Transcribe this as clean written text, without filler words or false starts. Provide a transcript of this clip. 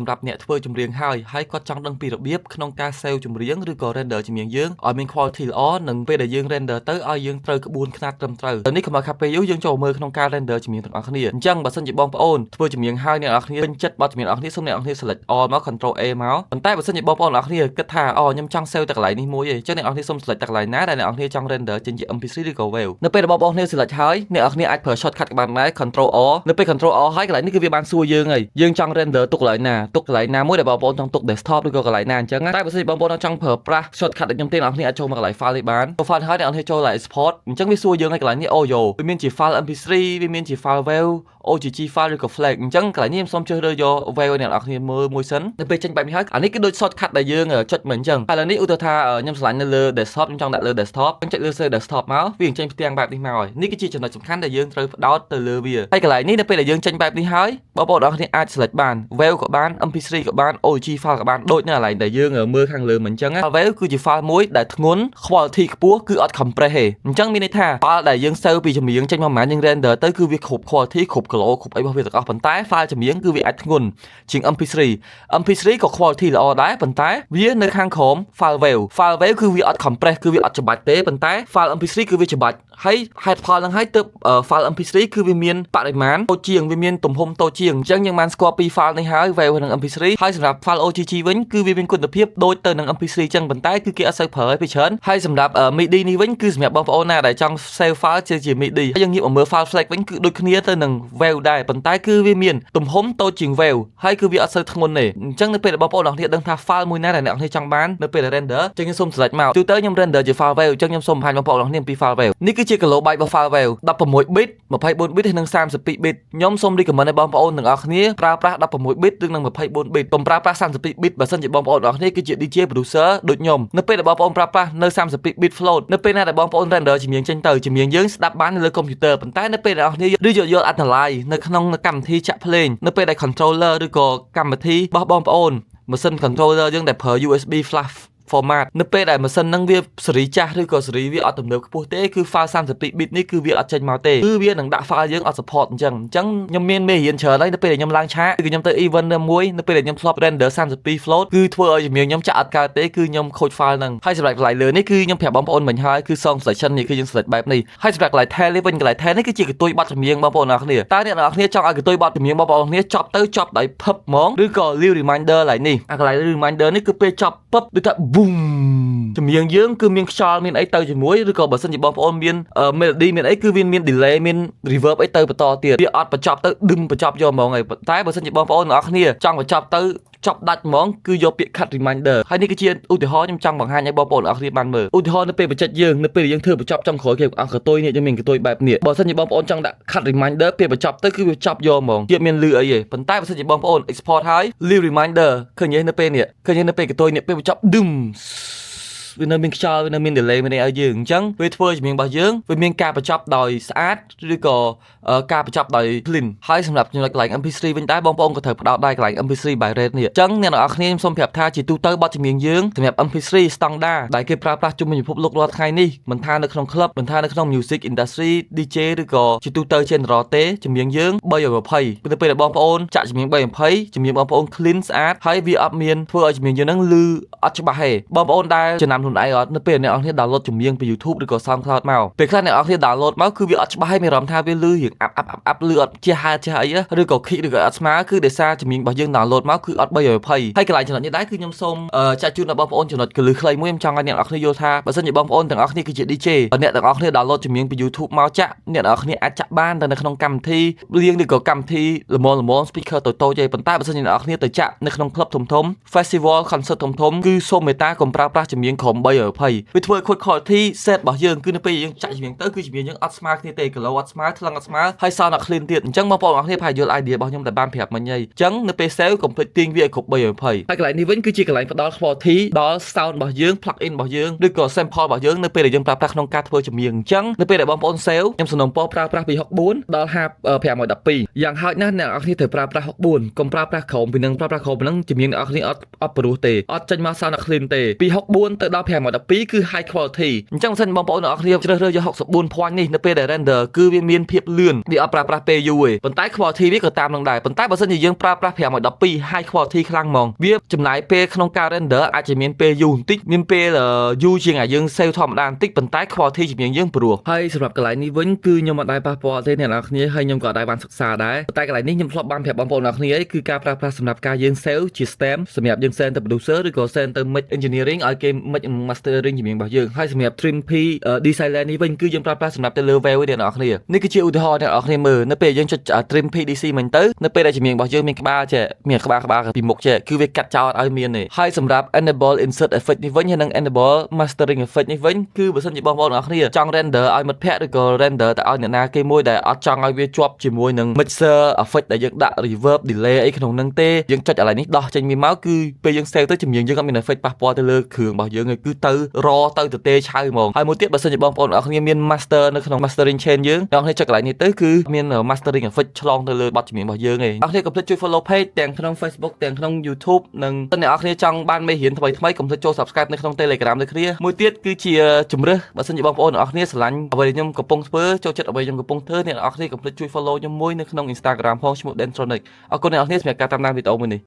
សម្រាប់អ្នកធ្វើចម្រៀងហើយគាត់ចង់ដឹងពីរបៀបក្នុងការ save ចម្រៀងឬក៏ render ចម្រៀងយើងឲ្យមាន quality ល្អនិងពេលដែលយើង render ទៅឲ្យយើងត្រូវក្បួនខ្នាតត្រឹមត្រូវនេះកុំឲ្យខាត់ពេលយូរយើងចូលមើលក្នុងការ render ចម្រៀងទាំងអស់គ្នាអញ្ចឹងបើសិនជាបងប្អូនធ្វើចម្រៀងហើយអ្នកនរគ្នាពេញចិត្តបទចម្រៀងអ្នកនរគ្នាសូមអ្នកនរគ្នា select all មក control A មកប៉ុន្តែបើសិនជាបងប្អូនអ្នកនរគ្នាគិតថាខ្ញុំចង់ save តែកន្លែងនេះមួយទេអញ្ចឹងអ្នកនរគ្នាសូម select តែកន្លែងណាដែលអ្នកនរគ្នាចង់ render ចេញជា MP3 ឬក៏ WAV នៅពេលបងប្អូនគ្នា select ហើយអ្នកនរគ្នាអាចប្រើ shortcut ក៏បានដែរ control all នៅពេល control all ហើយកន្លែងនេះគឺវាបានសួរយើងហើយយើងចង់ render ទុកកន្លែងណាមួយដែលបងប្អូនចង់ទុក desktop ឬក៏កន្លែងណាអញ្ចឹងតែបើសិនជាបងប្អូនចង់ប្រើប្រាស់ shortcut ដូចខ្ញុំទេអ្នកនរគ្នាអាចចូលមកកន្លែង file នេះបានចូល file ហើយអ្នកនរគ្នាចូល export អញ្ចឹងវាសួរយើងហើយកន្លែងនេះវាមានជា file MP3 វាមានជា file WAV OGG file ឬក៏ FLAC អញ្ចឹងកន្លែងនេះខ្ញុំសូមជ្រើសរើសយក WAV ឲ្យអ្នកនរគ្នាមើលមួយសិននៅពេលចេញបែបនេះហើយអានេះគឺដូច shortcut ដែលយើងចុចមិនអញ្ចឹងហើយឥឡូវនេះឧទាហរណ៍ថាខ្ញុំឆ្លាញ់នៅលើ desktop ខ្ញុំចង់ដាក់លើ desktop ខ្ញុំចុចលើ save desktop មកវាចេញផ្ទាំងបែបនេះមកហើយនេះគឺជាចំណុចសំខាន់ដែលយើងត្រូវផ្ដោតទៅលើវាហើយកន្លែងនេះនៅពេលដែលយើងចេញបែបនេះហើយបងប្អូនអ្នកគ្នាអាច select បាន WAV ក៏បាន MP3 ក៏បាន OGG file ក៏បានដូចនៅកន្លែងដែលយើងមើលខាងលើមិនអញ្ចឹង WAV គឺជា file មួយដែលធ្ងន់ quality ខ្ពស់គឺអត់ compress ទេអញ្ចឹងមានន័យថា file ដែលយើង save ពីចម្រៀងចេញមកប្រហែលយើង render ទៅគឺវាគ្រប់ quality គ្រប់ color គ្រប់អីរបស់វាទាំងអស់ប៉ុន្តែ file ចម្រៀងគឺវាអាចធ្ងន់ជាង MP3 ក៏ quality ល្អដែរប៉ុន្តែវានៅខាងក្រោម file WAV គឺវាអត់ compress គឺវាអត់ច្បាច់ទេប៉ុន្តែ file MP3 គឺវាច្បាច់ហើយហេតុផលហ្នឹងហើយទើប file MP3 គឺវាមានបរិមាណតូចជាងវាមានទំហំតូចជាងអញ្ចឹងយើងបានស្គាល់ពី file នេះហើយ WAV និង MP3 ហើយសម្រាប់ file OGG វិញគឺវាមានគុណភាពដូចទៅនឹង MP3 អញ្ចឹងប៉ុន្តែគឺគេអត់សូវប្រើឲ្យពីច្រើនហើយសម្រាប់ MIDI នេះវិញគឺសម្រាប់បងប្អូនណាដែលចង់ save file ជា MIDI ហើយយើងងាកមកមើល file FLAC វិញគឺដូចគ្នាទៅនឹង WAV ដែរប៉ុន្តែគឺវាមានទំហំតូចជាង WAV ហើយគឺវាអត់សូវធ្ងន់ទេអញ្ចឹងនៅពេលដែលបងប្អូនអ្នកគ្នាដឹងថា file មួយណាដែលអ្នកគ្នាចង់បាននៅពេល render អញ្ចឹងខ្ញុំសូម select មកទូទៅខ្ញុំ render ជា file WAV អញ្ចឹងខ្ញុំសូមបង្ហាញបងប្អូនអ្នកគ្នាអំពី file WAV នេះគឺជា kilobyte របស់ file WAV 16 bit 24 bit និង32 bit ខ្ញុំសូម recommend ឲ្យបងប្អូនទាំងអស់គ្នាប្រើប្រាស់16 bit ឬនិង24 bit កុំប្រើប្រាស់32 bit បើសិនជាបងប្អូនអ្នកគ្នាគឺជា DJ producer ដូចខ្ញុំនៅពេលដែលបងប្អូនប្រើប្រាស់នៅ32 bit float នៅពេលណាដែលបងប្អូន render ចម្រៀងចេញទៅចម្រៀងយើងស្ដាប់បាននៅលើ computer ប៉ុន្តែនៅពេលដែលអ្នកគ្នាឬយក analyze នៅក្នុងកម្មវិធីចាក់ភ្លេងនៅពេលដែល controller ឬក៏កម្មវិធីរបស់បងប្អូនម៉ាស៊ីន controller យើងដែលប្រើ USB flash format នៅពេលដែលម៉ាស៊ីនហ្នឹងវាសេរីចាស់ឬក៏សេរីវាអត់ទំនើបខ្ពស់ទេគឺ file 32 bit នេះគឺវាអត់ចេញមកទេគឺវានឹងដាក់ file យើងអត់ support អញ្ចឹងខ្ញុំមានមេរៀនច្រើនហើយនៅពេលដែលខ្ញុំឡើងឆាកគឺខ្ញុំទៅ event មួយនៅពេលដែលខ្ញុំធ្លាប់ render 32 float គឺធ្វើឲ្យចម្រៀងខ្ញុំចាក់អត់កើតទេគឺខ្ញុំខូច file ហ្នឹងហើយសម្រាប់កន្លែងលើនេះគឺខ្ញុំប្រាប់បងប្អូនមិញហើយគឺ song selection នេះគឺយើង select បែបនេះហើយសម្រាប់កន្លែង tail នេះវិញកន្លែង tail នេះគឺជាកន្ទុយបទចម្រៀងបងប្អូនអ្នកគ្នាតើអ្នកនរគ្នាចង់ឲ្យកន្ទុយបទចម្រៀងបងប្អូនគ្នាចប់ដោយភឹបហ្មងឬក៏ leave reminder ឡើយនេះអាកន្លែង leave reminder នេះគឺពេលចប់ពឹបដូចថា boom ចម្រៀងយើងគឺមានខ្យល់មានអីទៅជាមួយឬក៏បើសិនជាបងប្អូនមាន melody មានអីគឺវាមាន delay មាន reverb អីទៅបន្តទៀតវាអត់បញ្ចប់ទៅដឹមបញ្ចប់យកហ្មងហើយតែបើសិនជាបងប្អូនទាំងអស់គ្នាចង់បញ្ចប់ទៅចប់ដាច់ហ្មងគឺយកពាក្យ cut reminder ហើយនេះគឺជាឧទាហរណ៍ខ្ញុំចង់បង្ហាញឲ្យបងប្អូនទាំងអស់គ្នាបានមើលឧទាហរណ៍នៅពេលបញ្ចុចយើងនៅពេលយើងធ្វើបញ្ចប់ចំក្រោយគេអស់កតុយនេះយើងមានកតុយបែបនេះបើសិនជាបងប្អូនចង់ដាក់ cut reminder ពេលបញ្ចប់ទៅគឺវាចប់យកហ្មងទៀតមានលឺអីទេប៉ុន្តែបើសិនជាបងប្អូន export ហើយ leave reminder ឃើញទេនៅពេលនេះឃើញទេនៅពេលកតុយនេះពេលបញ្ចប់ដឹមវានៅមានខ្យល់វានៅមាន delay មានអីឲ្យយើងអញ្ចឹងពេលធ្វើចម្រៀងរបស់យើងវាមានការបញ្ចប់ដោយស្អាតឬក៏ការបញ្ចប់ដោយ clean ហើយសម្រាប់ចំណុចកន្លែង MP3 វិញដែរបងប្អូនក៏ត្រូវផ្ដោតដែរកន្លែង MP3 by rate នេះអញ្ចឹងអ្នកនរគ្នាខ្ញុំសូមប្រាប់ថាជាទូទៅបទចម្រៀងយើងសម្រាប់ MP3 standard ដែលគេប្រើប្រាស់ជុំវិញពិភពលោករាល់ថ្ងៃនេះមិនថានៅក្នុង club មិនថានៅក្នុង music industry DJ ឬក៏ជាទូទៅ general ទេចម្រៀងយើង320នៅពេលដែលបងប្អូនចាក់ចម្រៀង320ចម្រៀងបងប្អូន clean ស្អាតហើយវាអត់មានធ្វើឲ្យចម្រៀងយើងហ្នឹងលឺអត់ច្បាស់ទេបងប្អូនដែលចំណាំខ្លួនឯងអត់នៅពេលអ្នកនរគ្នា download ចម្រៀងពី YouTube ឬក៏ SoundCloud មកពេលខ្លះអ្នកនរគ្នា download មកគឺវាអត់ច្បាស់ហើយមានអារម្មណ៍ថាវាលឺរៀងអាប់លឺអត់ចេះអីឬក៏ kick ឬក៏អត់ស្មើគឺដោយសារចម្រៀងរបស់យើង download មកគឺអត់320ហើយកន្លែងចំណុចនេះដែរគឺខ្ញុំសូមចាក់ជូនដល់បងប្អូនចំណុចកលឹះខ្លីមួយខ្ញុំចង់ឲ្យអ្នកនរគ្នាយល់ថាបើសិនជាបងប្អូនទាំងអស់គ្នាគឺជា DJ អ្នកទាំងអស់គ្នា download ចម្រៀងពី YouTube មកចាក់អ្នកទាំងអស់គ្នាអាចចាក់បានតែនៅក្នុងកម្មវិធីរៀងឬក៏កម្មវិធីល្មម speaker តូចៗទេប៉ុន្តែបើសិនជាអ្នកទាំងអស់គ្នាទៅចាក់នៅក្នុង club ធំ festival concert ធំគឺសូមមេត្តាកុំប្រើប្រាស់ចម្រៀងក្រុម320វាធ្វើឲ្យខូច quality set របស់យើងគឺនៅពេលយើងចាក់ចម្រៀងទៅគឺចម្រៀងយើងអត់ស្មើគ្នាទេ kilo អត់ស្មើថ្លឹងអត់ស្មើហើយ sound អត់ clean ទៀតអញ្ចឹងបងប្អូនអរគ្នាប្រហែលយល់ idea របស់ខ្ញុំតែបានប្រាប់មិញហើយអញ្ចឹងនៅពេល save កុំភ្លេចទាញវាឲ្យគ្រប់320ហើយកន្លែងនេះវិញគឺជាកន្លែងផ្ដល់ quality ដល់ sound របស់យើង plug in របស់យើងឬក៏ sample របស់យើងនៅពេលដែលយើងប្រើប្រាស់ក្នុងការធ្វើចម្រៀងអញ្ចឹងនៅពេលដែលបងប្អូន save ខ្ញុំសំណូមពរប្រើប្រាស់ពី64ដល់512យ៉ាងហោចណាស់អ្នកនរគ្នាត្រូវប្រើប្រាស់64កុំប្រើប្រាស់ក្រោមពីនឹងប្រើប្រាស់ក្រោមពីនឹងចម្រៀងអ្នកនរគ្នាអត់ព្រោះទេអត់ចេញមក sound អត់ clean ទេពី64ទៅដ ដល់512គឺ high quality អញ្ចឹងសិនបងប្អូនអ្នកគ្នាជ្រើសរើសយក64 point នេះនៅពេលដែល render គឺវាមានភាពលឿនវាអត់ប្រើប្រាស់ពេលយូរទេប៉ុន្តែ quality វាក៏តាមនឹងដែរប៉ុន្តែបើសិនជាយើងប្រើប្រាស់512 high quality ខ្លាំងហ្មងវាចំណាយពេលក្នុងការ render អាចจะមានពេលយូរបន្តិចមានពេលយូរជាងយើង save ធម្មតាបន្តិចប៉ុន្តែ quality ជាងយើងព្រោះហើយសម្រាប់កន្លែងនេះវិញគឺខ្ញុំអត់ដែរប៉ះពាល់ទេអ្នកនរគ្នាហើយខ្ញុំក៏អត់ដែរបានសិក្សាដែរតែកន្លែងនេះខ្ញុំធ្លាប់បានប្រាប់បងប្អូនអ្នកគ្នាគឺការប្រើប្រាស់សម្រាប់ការយើង save ជា stem សម្រាប់យើង send ទៅ producer ឬក៏ send ទៅ mix engineering ឲ្យគេ mix mastering ជំនាញរបស់យើងហើយសម្រាប់ trim p design នេះវិញគឺយើងប្រើប្រាស់សម្រាប់ទៅលើ wave ទេអ្នកនរគ្នានេះគឺជាឧទាហរណ៍អ្នកនរគ្នាមើលនៅពេលយើងចុច trim p dc មិញទៅនៅពេលដែលជំនាញរបស់យើងមានក្បាលចេះមានក្បាលពីមុខចេះគឺវាកាត់ចោលឲ្យមានទេហើយសម្រាប់ enable insert effect នេះវិញហើយនិង enable mastering effect នេះវិញគឺបើសិនជាបងប្អូនអ្នកគ្នាចង់ render ឲ្យមិត្តភ័ក្តិឬក៏ render ទៅឲ្យអ្នកណាគេមួយដែលអត់ចង់ឲ្យវាជាប់ជាមួយនឹង mixer effect ដែលយើងដាក់ reverb delay អីក្នុងហ្នឹងទេយើងចុចកន្លែងនេះដោះចេញវាមកគឺពេលយើង save ទៅជំនាញយើងអត់មាន effect ប៉ះពាល់ទៅលើគ្រឿងរបស់យើងទេគឺទៅរទៅទទេឆៅហ្មងហើយមួយទៀតបើសិនជាបងប្អូនអ្នកគ្នាមាន master នៅក្នុង mastering chain យើងអ្នកគ្នាចុចកន្លែងនេះទៅគឺមាន mastering effect ឆ្លងទៅលើបទចម្រៀងរបស់យើងឯងអ្នកគ្នាកុំភ្លេចជួយ follow page ទាំងក្នុង Facebook ទាំងក្នុង YouTube និងអ្នកគ្នាចង់បានមេរៀនថ្មីៗកុំភ្លេចចូល subscribe នៅក្នុង Telegram ដូចគ្នាមួយទៀតគឺជាជំរើសបើសិនជាបងប្អូនអ្នកគ្នាស្រឡាញ់អ្វីដែលខ្ញុំកំពុងធ្វើចូលចិត្តអ្វីខ្ញុំកំពុងធ្វើអ្នកគ្នាកុំភ្លេចជួយ follow ខ្ញុំមួយនៅក្នុង Instagram ផងឈ្មោះ Dentronic អរគុណអ្នកគ្នាសម្រាប់ការតាមដានវីដេអូមួយនេះ